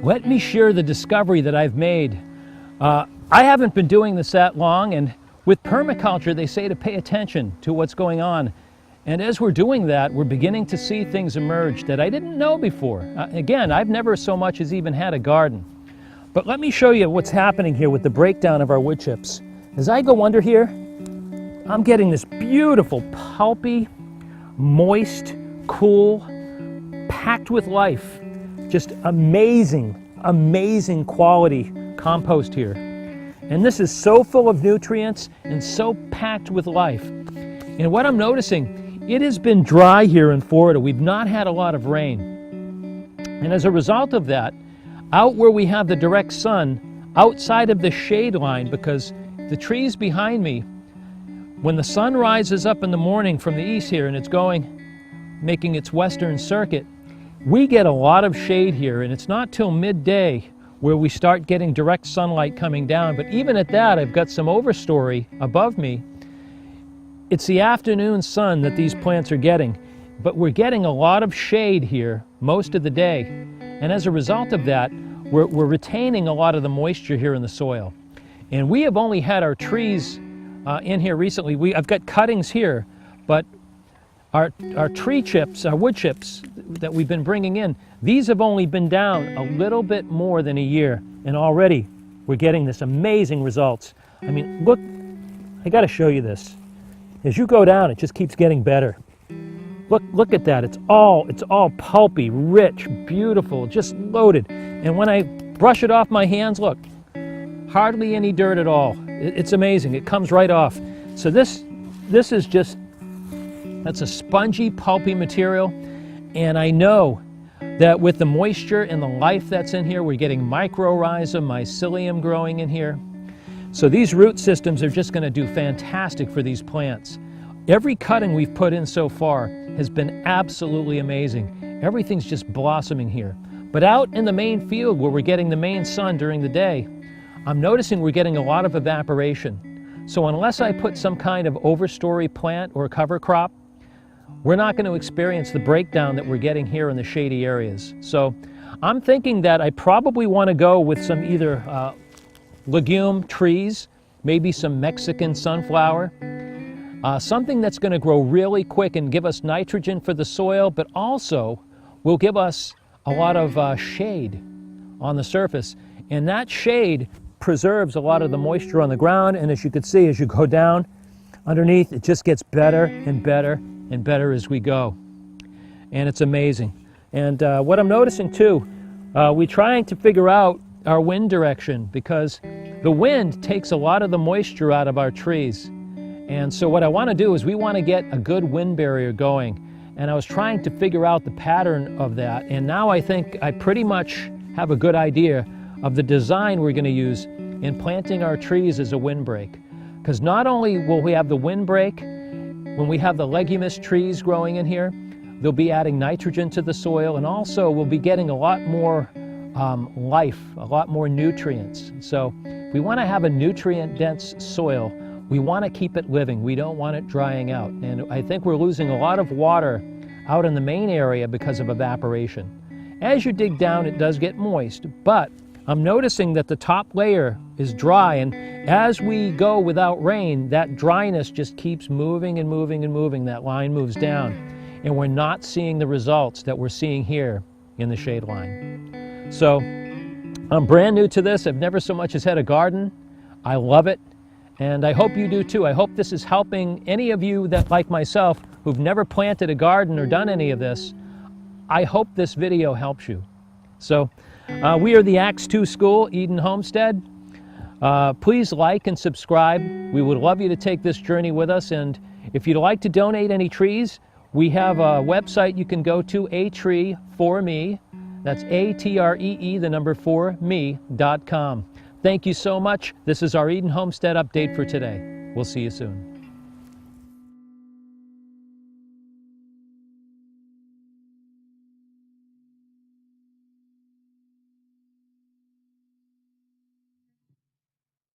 Let me share the discovery that I've made. I haven't been doing this that long, and with permaculture they say to pay attention to what's going on. And as we're doing that, we're beginning to see things emerge that I didn't know before. Again, I've never so much as even had a garden. But let me show you what's happening here with the breakdown of our wood chips. As I go under here, I'm getting this beautiful, pulpy, moist, cool, packed with life, just amazing, amazing quality compost here. And this is so full of nutrients and so packed with life. And what I'm noticing, it has been dry here in Florida. We've not had a lot of rain. And as a result of that, out where we have the direct sun, outside of the shade line, because the trees behind me, when the sun rises up in the morning from the east here and it's making its western circuit, we get a lot of shade here, and it's not till midday where we start getting direct sunlight coming down. But even at that, I've got some overstory above me. It's the afternoon sun that these plants are getting, but we're getting a lot of shade here most of the day. And as a result of that, we're retaining a lot of the moisture here in the soil. And we have only had our trees in here recently. I've got cuttings here, but our tree chips, our wood chips that we've been bringing in, these have only been down a little bit more than a year, and already we're getting this amazing results. I mean, look, I got to show you this. As you go down, it just keeps getting better. Look at that. It's all pulpy, rich, beautiful, just loaded. And when I brush it off my hands, look, hardly any dirt at all. It's amazing. It comes right off. So this is just, that's a spongy, pulpy material. And I know that with the moisture and the life that's in here, we're getting mycorrhiza, mycelium growing in here. So these root systems are just going to do fantastic for these plants. Every cutting we've put in so far has been absolutely amazing. Everything's just blossoming here. But out in the main field where we're getting the main sun during the day, I'm noticing we're getting a lot of evaporation. So unless I put some kind of overstory plant or cover crop, we're not going to experience the breakdown that we're getting here in the shady areas. So I'm thinking that I probably want to go with some either legume trees, maybe some Mexican sunflower, something that's going to grow really quick and give us nitrogen for the soil, but also will give us a lot of shade on the surface. And that shade preserves a lot of the moisture on the ground, and as you can see, as you go down underneath, it just gets better and better and better as we go. And it's amazing. And what I'm noticing too, we're trying to figure out our wind direction, because the wind takes a lot of the moisture out of our trees. And so what I want to do is we want to get a good wind barrier going. And I was trying to figure out the pattern of that. And now I think I pretty much have a good idea of the design we're going to use in planting our trees as a windbreak. Because not only will we have the windbreak, when we have the leguminous trees growing in here, they'll be adding nitrogen to the soil, and also we'll be getting a lot more life, a lot more nutrients. So we want to have a nutrient-dense soil. We want to keep it living. We don't want it drying out. And I think we're losing a lot of water out in the main area because of evaporation. As you dig down, it does get moist, but I'm noticing that the top layer is dry, and as we go without rain, that dryness just keeps moving and moving and moving. That line moves down, and we're not seeing the results that we're seeing here in the shade line. So I'm brand new to this. I've never so much as had a garden. I love it, and I hope you do too. I hope this is helping any of you that, like myself, who've never planted a garden or done any of this. I hope this video helps you. So we are the Acts 2 School, Eden Homestead. Please like and subscribe. We would love you to take this journey with us. And if you'd like to donate any trees, we have a website you can go to, A Tree for Me. That's ATREE, the number 4 me.com. Thank you so much. This is our Eden Homestead update for today. We'll see you soon.